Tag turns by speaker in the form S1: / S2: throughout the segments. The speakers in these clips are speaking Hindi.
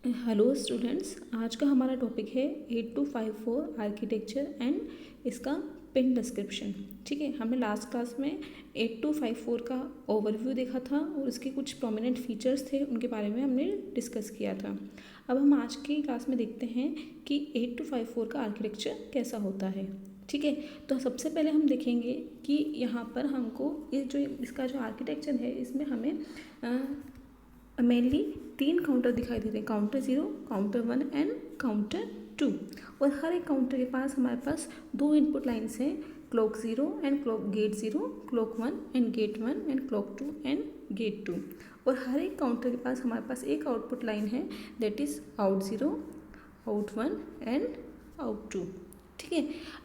S1: हेलो स्टूडेंट्स, आज का हमारा टॉपिक है 8254 आर्किटेक्चर एंड इसका पिन डिस्क्रिप्शन। ठीक है, हमने लास्ट क्लास में 8254 का ओवरव्यू देखा था और उसके कुछ प्रोमिनेंट फीचर्स थे, उनके बारे में हमने डिस्कस किया था। अब हम आज की क्लास में देखते हैं कि 8254 का आर्किटेक्चर कैसा होता है। ठीक है, तो सबसे पहले हम देखेंगे कि यहाँ पर हमको ये जो इसका जो आर्किटेक्चर है, इसमें हमें मेनली 3 काउंटर दिखाई दे रहे हैं, काउंटर 0, काउंटर 1 एंड काउंटर 2। और हर एक काउंटर के पास हमारे पास 2 इनपुट लाइन्स हैं, clock 0 and clock gate 0, clock 1 and gate 1 and clock 2 and gate 2। और हर एक काउंटर के पास हमारे पास एक आउटपुट लाइन है, that is out 0, out 1 and out 2। ठीक है,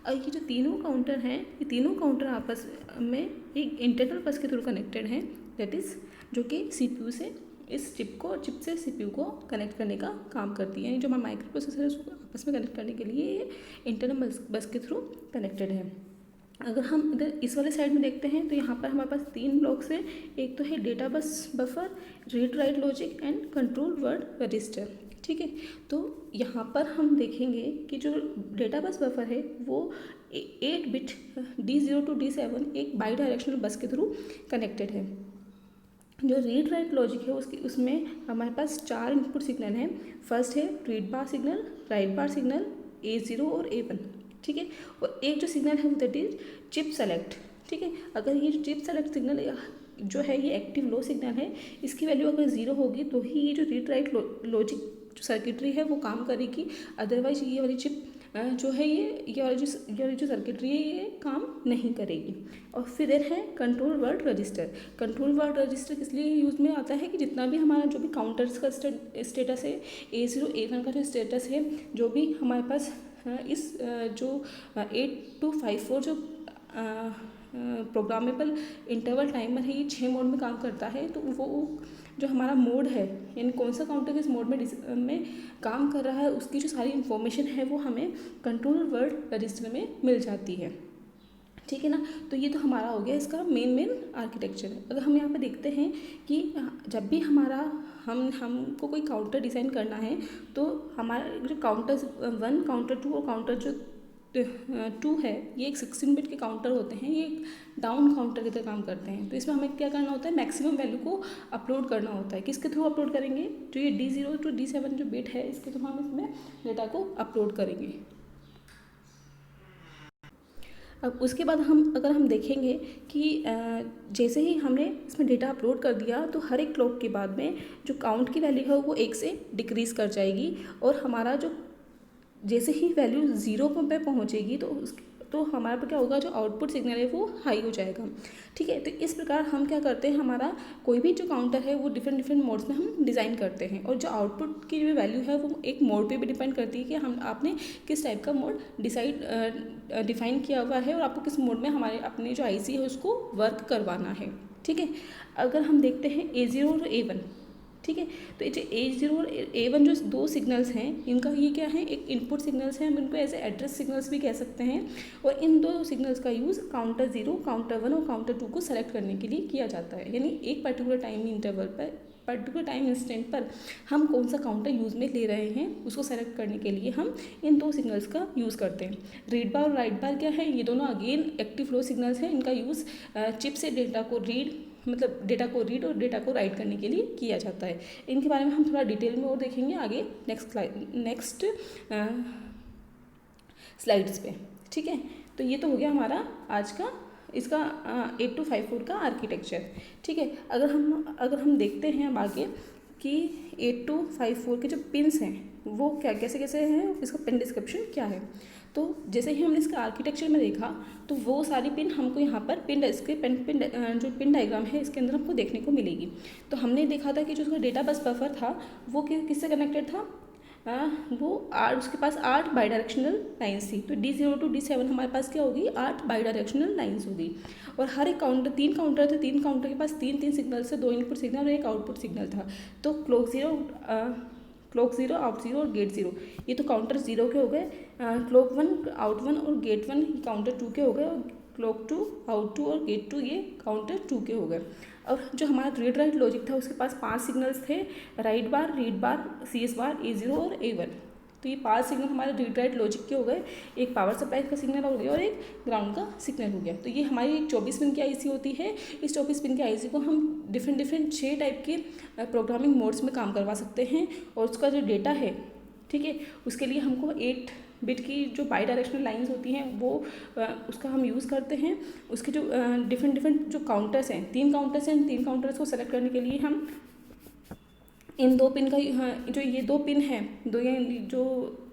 S1: ये जो तीनों काउंटर हैं, ये तीनों काउंटर आपस में एक इंटरनल बस के थ्रू कनेक्टेड हैं, दैट इज़ जो कि CPU से इस चिप से CPU को कनेक्ट करने का काम करती है। जो हमारा माइक्रो प्रोसेसर है उसको आपस में कनेक्ट करने के लिए ये इंटरनल बस के थ्रू कनेक्टेड है। अगर हम इधर इस वाले साइड में देखते हैं तो यहाँ पर हमारे पास 3 ब्लॉक्स हैं। एक तो है data bus buffer, read write logic and control word register. ठीक है, तो यहाँ पर हम देखेंगे कि जो डेटा बस बफर है वो 8 बिट D0 to D7 एक बाई डायरेक्शनल बस के थ्रू कनेक्टेड है। जो रीड राइट लॉजिक है उसमें हमारे पास 4 इनपुट सिग्नल हैं। फर्स्ट है रीड बार सिग्नल, राइट बार सिग्नल, A0 और A1। ठीक है, और एक जो सिग्नल है दैट इज चिप सेलेक्ट। ठीक है, अगर ये जो चिप सेलेक्ट सिग्नल जो है ये एक्टिव लो सिग्नल है, इसकी वैल्यू अगर 0 होगी तो ही ये जो रीड राइट लॉजिक जो सर्किटरी है वो काम करेगी, अदरवाइज ये वाली चिप जो है ये वाली जो सर्किटरी है ये काम नहीं करेगी। और फिर है control word register. Control word register किस लिए यूज़ में आता है कि जितना भी हमारा जो भी काउंटर्स का स्टेटस है, A0 A1 का जो स्टेटस है, जो भी हमारे पास इस जो 8254 जो प्रोग्रामेबल इंटरवल टाइमर है, ये 6 मोड में काम करता है। तो वो जो हमारा मोड है, यानी कौन सा काउंटर किस मोड में काम कर रहा है, उसकी जो सारी इन्फॉर्मेशन है वो हमें कंट्रोल वर्ड रजिस्टर में मिल जाती है। ठीक है ना, तो ये तो हमारा हो गया इसका मेन आर्किटेक्चर। अगर हम यहाँ पे देखते हैं कि जब भी हमको कोई काउंटर डिज़ाइन करना है तो हमारा जो काउंटर 1, काउंटर 2 और काउंटर जो 2 है, ये एक 16 बिट के काउंटर होते हैं, ये डाउन काउंटर की तरह काम करते हैं। तो इसमें हमें क्या करना होता है, मैक्सिमम वैल्यू को अपलोड करना होता है। किसके थ्रू अपलोड करेंगे, जो ये D0 to D7 जो बिट है, इसके थ्रू हम इसमें डेटा को अपलोड करेंगे। अब उसके बाद अगर हम देखेंगे कि जैसे ही हमने इसमें डेटा अपलोड कर दिया तो हर एक क्लॉक के बाद में जो काउंट की वैल्यू है वो 1 से डिक्रीज़ कर जाएगी, और हमारा जो जैसे ही वैल्यू 0 पे पहुंचेगी तो हमारे पर क्या होगा, जो आउटपुट सिग्नल है वो हाई हो जाएगा। ठीक है, तो इस प्रकार हम क्या करते हैं, हमारा कोई भी जो काउंटर है वो डिफरेंट मोड्स में हम डिज़ाइन करते हैं, और जो आउटपुट की जो वैल्यू है वो एक मोड पे भी डिपेंड करती है कि आपने किस टाइप का मोड डिफाइन किया हुआ है और आपको किस मोड में हमारे अपने जो IC है उसको वर्क करवाना है। ठीक है, अगर हम देखते हैं A0 और A1। ठीक है, तो ये जो A0 और A1 जो 2 सिग्नल्स हैं, इनका ये क्या है, एक इनपुट सिग्नल्स हैं, हम इनको ऐसे एड्रेस सिग्नल्स भी कह सकते हैं। और इन 2 सिग्नल्स का यूज़ काउंटर 0, काउंटर 1 और काउंटर 2 को सेलेक्ट करने के लिए किया जाता है। यानी एक पर्टिकुलर टाइम इंटरवल पर, पर्टिकुलर टाइम इंस्टेंट पर हम कौन सा काउंटर यूज़ में ले रहे हैं उसको सेलेक्ट करने के लिए हम इन 2 सिग्नल्स का यूज़ करते हैं। रीड बार और राइट बार क्या है, ये दोनों अगेन एक्टिव फ्लो सिग्नल्स हैं। इनका यूज़ चिप से डेटा को डेटा को रीड और डेटा को राइट करने के लिए किया जाता है। इनके बारे में हम थोड़ा डिटेल में और देखेंगे आगे नेक्स्ट स्लाइड्स पे। ठीक है, तो ये तो हो गया हमारा आज का इसका 8254 का आर्किटेक्चर। ठीक है, अगर हम देखते हैं अब आगे कि 8254 के जो पिन्स हैं वो कैसे हैं, इसका पिन डिस्क्रिप्शन क्या है। तो जैसे ही हमने इसका आर्किटेक्चर में देखा तो वो सारी पिन हमको यहाँ पर जो पिन डायग्राम है इसके अंदर हमको देखने को मिलेगी। तो हमने देखा था कि जो उसका डेटा बस बफर था वो किससे कनेक्टेड था, उसके पास 8 बाई डायरेक्शनल लाइन्स थी। तो D0 to D7 हमारे पास क्या होगी, 8 बाई डायरेक्शनल लाइन्स होगी। और हर एक काउंटर 3 काउंटर थे, 3 काउंटर के पास 3 सिग्नल से 2 इनपुट सिग्नल और एक आउटपुट सिग्नल था। तो क्लॉक 0, आउट 0 और गेट 0, ये तो काउंटर 0 के हो गए। क्लॉक 1, आउट 1 और गेट 1 ये काउंटर 2 के हो गए, और क्लॉक 2, आउट 2 और गेट 2 ये काउंटर 2 के हो गए। और जो हमारा रीड राइट लॉजिक था उसके पास 5 सिग्नल्स थे, राइट बार, रीड बार, CS बार, A0 और A1। तो ये 5 सिग्नल हमारे रीड राइट लॉजिक के हो गए, एक पावर सप्लाई का सिग्नल हो गया और एक ग्राउंड का सिग्नल हो गया। तो ये हमारी एक 24 पिन की IC होती है। इस 24 पिन की IC को हम डिफरेंट 6 टाइप के प्रोग्रामिंग मोड्स में काम करवा सकते हैं, और उसका जो डेटा है, ठीक है, उसके लिए हमको 8 बिट की जो बाई डायरेक्शनल लाइंस होती हैं वो उसका हम यूज़ करते हैं। उसके जो डिफरेंट जो काउंटर्स हैं, 3 काउंटर्स हैं, 3 काउंटर्स को सेलेक्ट करने के लिए हम इन 2 पिन का जो ये 2 पिन है, जो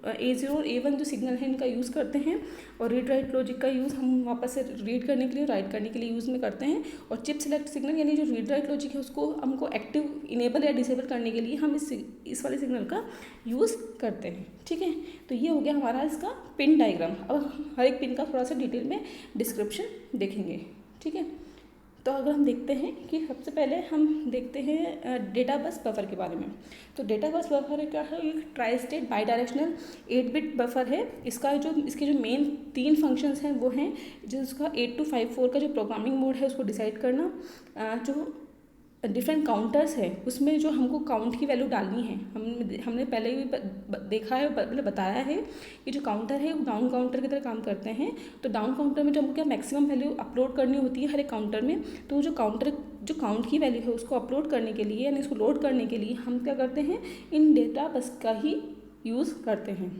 S1: A0 और A1 जो सिग्नल है इनका यूज़ करते हैं, और रीड राइट लॉजिक का यूज़ हम वापस से रीड करने के लिए, राइट करने के लिए यूज़ में करते हैं। और चिप सेलेक्ट सिग्नल यानी जो रीड राइट लॉजिक है उसको हमको एक्टिव, इनेबल या डिसेबल करने के लिए हम इस वाले सिग्नल का यूज़ करते हैं। ठीक है, तो ये हो गया हमारा इसका पिन डायग्राम। अब हर एक पिन का थोड़ा सा डिटेल में डिस्क्रिप्शन देखेंगे। ठीक है, तो अगर हम देखते हैं कि सबसे पहले हम देखते हैं डेटा बस बफर के बारे में। तो डेटा बस बफर क्या है, एक tri state by directional 8 bit buffer है। इसके जो मेन 3 फंक्शंस हैं वो हैं, जिसका 8254 का जो प्रोग्रामिंग मोड है उसको डिसाइड करना, जो डिफरेंट काउंटर्स है उसमें जो हमको काउंट की वैल्यू डालनी है। हमने पहले भी देखा है, मतलब बताया है कि जो काउंटर है वो डाउन काउंटर की तरह काम करते हैं। तो डाउन काउंटर में जो हमको क्या मैक्सिमम वैल्यू अपलोड करनी होती है हर एक काउंटर में, तो जो काउंट की वैल्यू है उसको अपलोड करने के लिए यानी उसको लोड करने के लिए हम क्या करते हैं, इन डेटा बस का ही यूज़ करते हैं।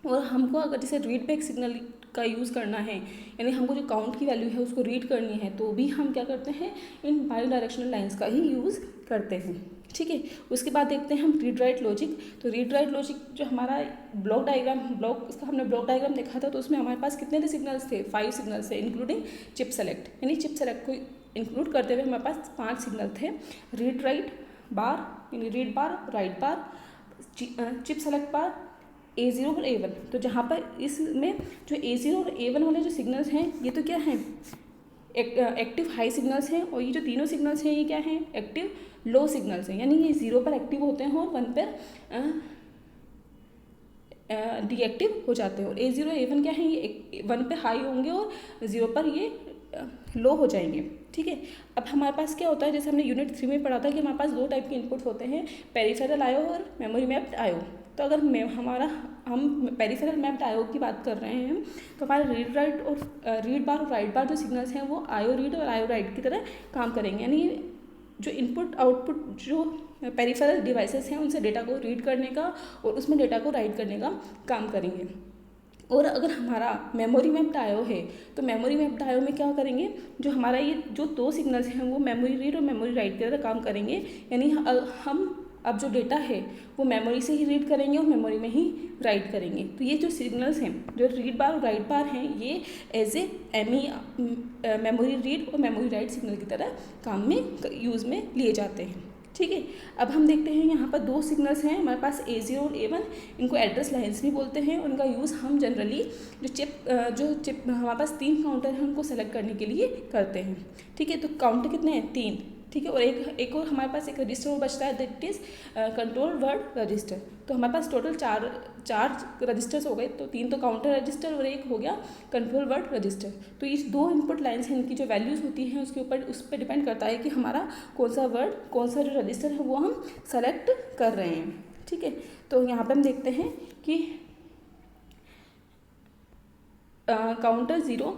S1: और हमको अगर जैसे रीड बैक सिग्नल का यूज़ करना है, यानी हमको जो काउंट की वैल्यू है उसको रीड करनी है, तो भी हम क्या करते हैं, इन बाई डायरेक्शनल लाइंस का ही यूज़ करते हैं। ठीक है, उसके बाद देखते हैं हम रीड राइट लॉजिक। तो रीड राइट लॉजिक जो हमारा इसका हमने ब्लॉक डायग्राम देखा था, तो उसमें हमारे पास कितने थे सिग्नल्स थे, 5 सिग्नल्स थे, इंक्लूडिंग चिप सेलेक्ट। यानी चिप सेलेक्ट को इंक्लूड करते हुए हमारे पास 5 सिग्नल थे, रीड राइट बार यानी रीड बार, राइट बार, चिप सेलेक्ट बार, A0 और A1। तो जहाँ पर इसमें जो A0 और A1 वाले जो सिग्नल्स हैं ये तो क्या हैं, एक्टिव हाई सिग्नल्स हैं, और ये जो तीनों सिग्नल्स हैं ये क्या हैं, एक्टिव लो सिग्नल्स हैं। यानी ये 0 पर एक्टिव होते हैं और 1 पर डीएक्टिव हो जाते हैं। और A0 A1 क्या है, ये 1 पे हाई होंगे और 0 पर ये लो हो जाएंगे। ठीक है, अब हमारे पास क्या होता है, जैसे हमने यूनिट 3 में पढ़ा था कि हमारे पास 2 टाइप के इनपुट्स होते हैं, पेरिफेरल आयो और मेमोरी मैप्ड आयो। तो अगर हम पेरिफेरल मैप्ड आयो की बात कर रहे हैं, तो हमारे रीड बार और राइट बार जो सिग्नल्स हैं वो आयो रीड और आयो राइट की तरह काम करेंगे। यानी जो इनपुट आउटपुट जो पेरिफेरल डिवाइसेस हैं उनसे डेटा को रीड करने का और उसमें डेटा को राइट करने का काम करेंगे। और अगर हमारा मेमोरी मैप्ड आयो है, तो मेमोरी मैप्ड आयो में क्या करेंगे, जो हमारा ये जो 2 सिग्नल्स हैं वो मेमोरी रीड और मेमोरी राइट की तरह काम करेंगे। यानी हम अब जो डेटा है वो मेमोरी से ही रीड करेंगे और मेमोरी में ही राइट करेंगे। तो ये जो सिग्नल्स हैं, जो रीड बार और राइट बार हैं, ये एज ए मेमोरी रीड और मेमोरी राइट सिग्नल की तरह काम में यूज़ में लिए जाते हैं। ठीक है, अब हम देखते हैं यहाँ पर 2 सिग्नल्स हैं हमारे पास, A0 और A1। इनको एड्रेस लाइन्स भी बोलते हैं। उनका यूज़ हम जनरली जो चिप हमारे पास 3 काउंटर हैं उनको सेलेक्ट करने के लिए करते हैं। ठीक है, तो काउंटर कितने हैं, 3। ठीक है, और एक और हमारे पास एक रजिस्टर और बचता है, that is control word register. तो हमारे पास टोटल चार रजिस्टर्स हो गए। तो 3 तो काउंटर रजिस्टर और एक हो गया कंट्रोल वर्ड रजिस्टर। तो ये 2 इनपुट लाइन्स हैं, इनकी जो वैल्यूज़ होती हैं उस पर डिपेंड करता है कि हमारा कौन सा जो रजिस्टर है वो हम सेलेक्ट कर रहे हैं। ठीक है, तो यहाँ पर हम देखते हैं कि काउंटर 0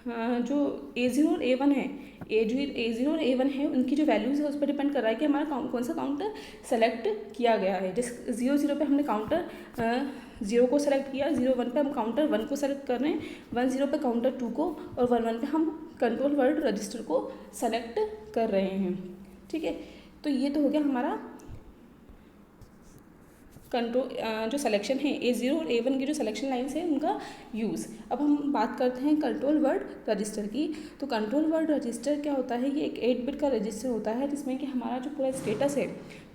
S1: जो A0 और A1 है, A0 और A1 है, उनकी जो वैल्यूज़ है उस पर डिपेंड कर रहा है कि हमारा कौन सा काउंटर सेलेक्ट किया गया है। जैसे 0 पे हमने काउंटर 0 को सेलेक्ट किया, 0-1 पे हम काउंटर 1 को सेलेक्ट कर रहे हैं, 1-0 पे काउंटर 2 को, और 1-1 पे हम कंट्रोल वर्ड रजिस्टर को सेलेक्ट कर रहे हैं। ठीक है, तो ये तो हो गया हमारा जो सिलेक्शन है, A0 और A1 की जो सिलेक्शन लाइन्स है उनका यूज़। अब हम बात करते हैं कंट्रोल वर्ड रजिस्टर की। तो कंट्रोल वर्ड रजिस्टर क्या होता है, ये एक 8 बिट का रजिस्टर होता है जिसमें कि हमारा जो पूरा स्टेटस है,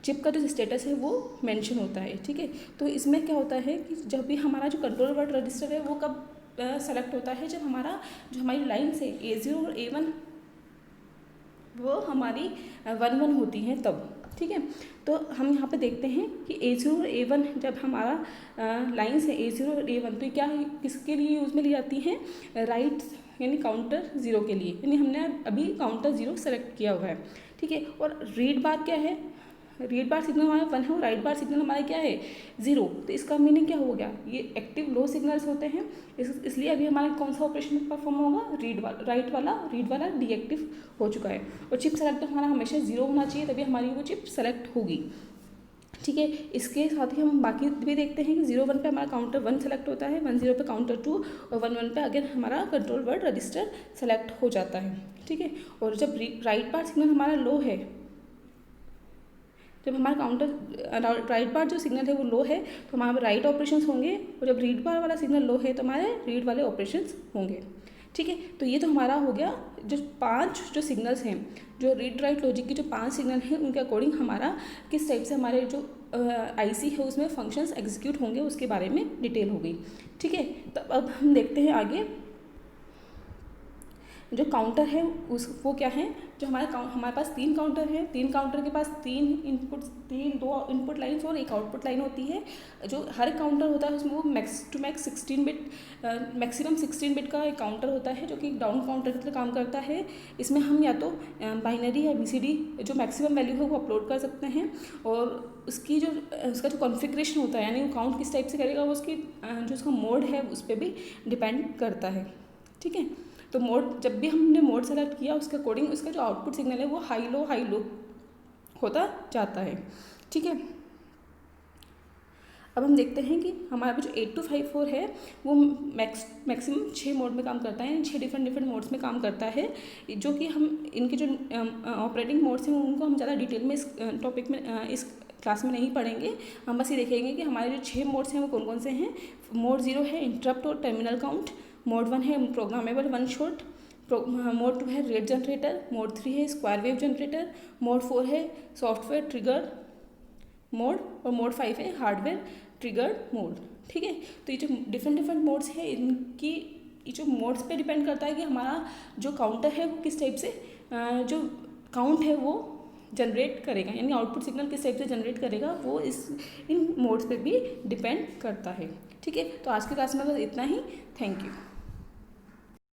S1: चिप का जो स्टेटस है वो मेंशन होता है। ठीक है, तो इसमें क्या होता है कि जब भी हमारा जो कंट्रोल वर्ड रजिस्टर है वो कब सेलेक्ट होता है, जब हमारी लाइन्स है A0 और A1 वो हमारी 1-1 होती हैं तब। ठीक है, तो हम यहाँ पे देखते हैं कि A0 और A1 जब हमारा लाइन्स है A0 और A1, तो क्या किसके लिए यूज़ में ली जाती हैं, राइट यानी काउंटर 0 के लिए। यानी हमने अभी काउंटर 0 सेलेक्ट किया हुआ है। ठीक है। और रीड बार क्या है, रीड बार सिग्नल हमारा 1 है और राइट बार सिग्नल हमारा क्या है 0। तो इसका मीनिंग क्या हो गया, ये एक्टिव लो सिग्नल्स होते हैं, इसलिए अभी हमारा कौन सा ऑपरेशन परफॉर्म होगा, रीड वाला डीएक्टिव हो चुका है। और चिप सेलेक्ट तो हमारा हमेशा 0 होना चाहिए, तभी हमारी वो चिप सेलेक्ट होगी, ठीक है। इसके साथ ही हम बाकी भी देखते हैं कि 0-1 पे हमारा काउंटर 1 सेलेक्ट होता है, 1-0 पे काउंटर 2 और 1-1 पे अगेन हमारा कंट्रोल वर्ड रजिस्टर सेलेक्ट हो जाता है, ठीक है। और जब राइट बार सिग्नल हमारा लो है, जब हमारा काउंटर राइट बार जो सिग्नल है वो लो है तो हमारे राइट ऑपरेशंस होंगे, और जब रीड बार वाला सिग्नल लो है तो हमारे रीड वाले ऑपरेशंस होंगे, ठीक है। तो ये तो हमारा हो गया जो 5 जो सिग्नल्स हैं, जो रीड राइट लॉजिक की जो 5 सिग्नल हैं उनके अकॉर्डिंग हमारा किस टाइप से हमारे जो आईसी है उसमें फंक्शंस एग्जीक्यूट होंगे उसके बारे में डिटेल हो गई, ठीक है। तो अब हम देखते हैं आगे जो काउंटर है वो क्या है, जो हमारे पास 3 काउंटर है, 3 काउंटर के पास 2 इनपुट लाइन्स और 1 आउटपुट लाइन होती है। जो हर काउंटर होता है उसमें वो max to max 16 bit maximum 16 bit का एक काउंटर होता है जो कि डाउन काउंटर की तरह काम करता है। इसमें हम या तो बाइनरी या बीसीडी जो मैक्सिमम वैल्यू है वो अपलोड कर सकते हैं, और उसका जो कॉन्फ़िगरेशन होता है यानी वो काउंट किस टाइप से करेगा वो उसकी जो उसका मोड है उस पर भी डिपेंड करता है, ठीक है। तो मोड जब भी हमने मोड सेलेक्ट किया उसके अकॉर्डिंग उसका जो आउटपुट सिग्नल है वो हाई लो होता जाता है, ठीक है। अब हम देखते हैं कि हमारा जो 8254 है वो मैक्सिमम 6 मोड में काम करता है, 6 डिफरेंट मोड्स में काम करता है, जो कि हम इनके जो ऑपरेटिंग मोड्स हैं उनको हम ज़्यादा डिटेल में इस टॉपिक में इस क्लास में नहीं पढ़ेंगे। हम बस ये देखेंगे कि हमारे जो 6 मोड्स हैं वो कौन कौन से हैं। मोड 0 है इंटरप्ट और टर्मिनल काउंट, मोड 1 है प्रोग्रामेबल 1 शॉट, मोड 2 है रेट जनरेटर, मोड 3 है स्क्वायर वेव जनरेटर, मोड 4 है सॉफ्टवेयर ट्रिगर मोड, और मोड 5 है हार्डवेयर ट्रिगर्ड मोड, ठीक है। तो ये जो डिफरेंट मोड्स है इनकी ये जो मोड्स पे डिपेंड करता है कि हमारा जो काउंटर है वो किस टाइप से जो काउंट है वो जनरेट करेगा, यानी आउटपुट सिग्नल किस टाइप से जनरेट करेगा वो इन मोड्स पे भी डिपेंड करता है, ठीक है। तो आज की क्लास में बस इतना ही, थैंक यू।